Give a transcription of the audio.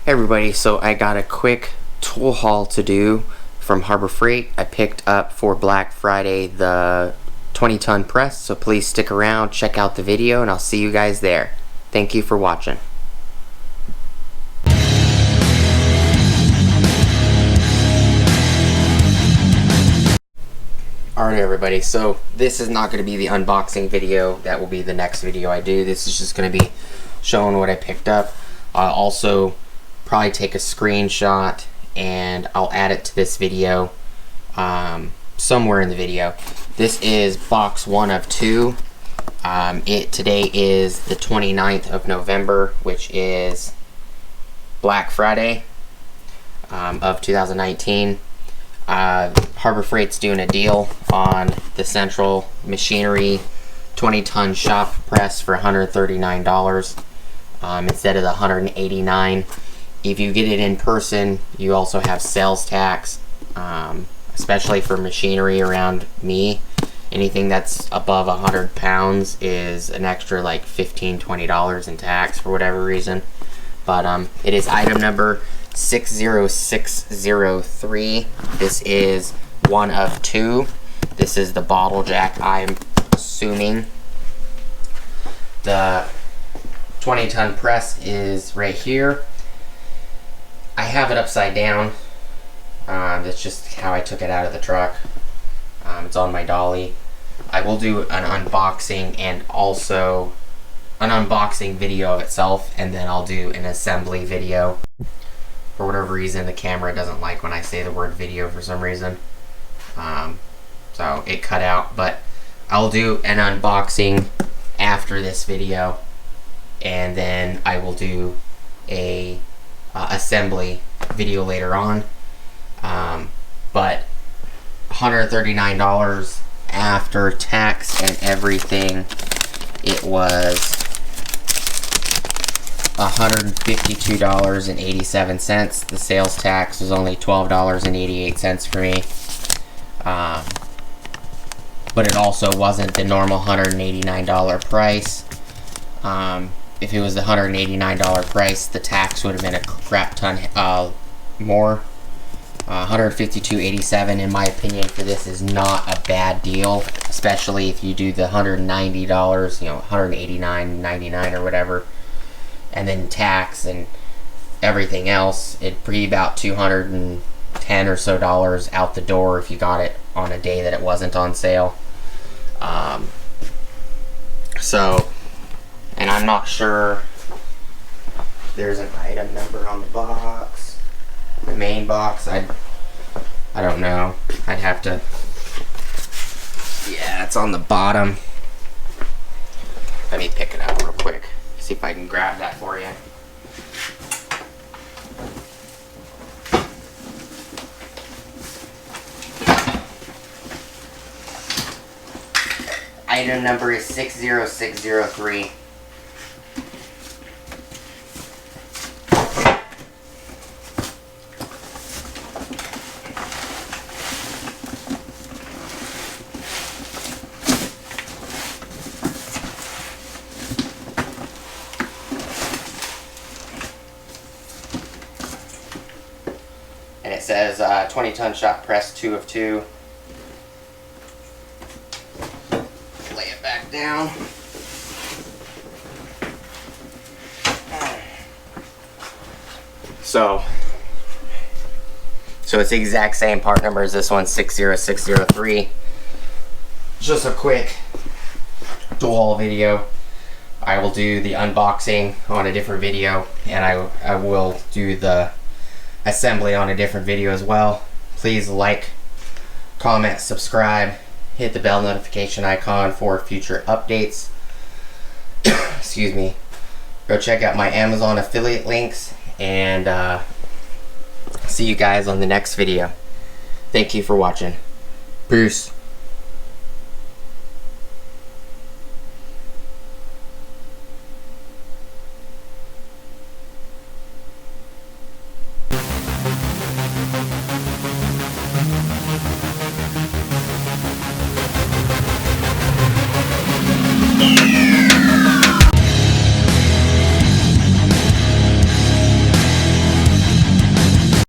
Hey everybody, so I got a quick tool haul to do from Harbor Freight. I picked up for Black Friday the 20-ton press, so please stick around, check out the video, and I'll see you guys there. Thank you for watching. Alright everybody, so this is not going to be the unboxing video. That will be the next video I do. This is just going to be showing what I picked up. I'll also probably take a screenshot and I'll add it to this video somewhere in the video. This is box 1 of 2. Today is the 29th of November, which is Black Friday of 2019. Harbor Freight's doing a deal on the Central Machinery 20-ton shop press for $139 instead of the $189. If you get it in person, you also have sales tax, especially for machinery around me. Anything that's above 100 pounds is an extra like $15–20 in tax for whatever reason. But it is item number 60603. This is 1 of 2. This is the bottle jack, I'm assuming. The 20-ton press is right here. I have it upside down. That's just how I took it out of the truck. It's on my dolly. I will do an unboxing and also an unboxing video of itself, and then I'll do an assembly video. For whatever reason, the camera doesn't like when I say the word video for some reason. So it cut out, but I'll do an unboxing after this video, and then I will do a assembly video later on. But $139 after tax and everything, it was $152.87. The sales tax was only $12.88 for me. But it also wasn't the normal $189 price. If it was the $189 price, the tax would have been a crap ton more. $152.87 in my opinion for this is not a bad deal, especially if you do the $190, you know, $189.99 or whatever, and then tax and everything else. It'd be about $210 or so out the door if you got it on a day that it wasn't on sale. And I'm not sure there's an item number on the box. The main box, I don't know. I'd have to, yeah, it's on the bottom. Let me pick it up real quick. See if I can grab that for you. Item number is 60603. And it says 20-ton shop press 2 of 2. Lay it back down. So it's the exact same part number as this one, 60603. Just a quick dual haul video. I will do the unboxing on a different video, and I will do the assembly on a different video as well. Please like, comment, subscribe, hit the bell notification icon for future updates. Excuse me. Go check out my Amazon affiliate links, and see you guys on the next video. Thank you for watching. Peace.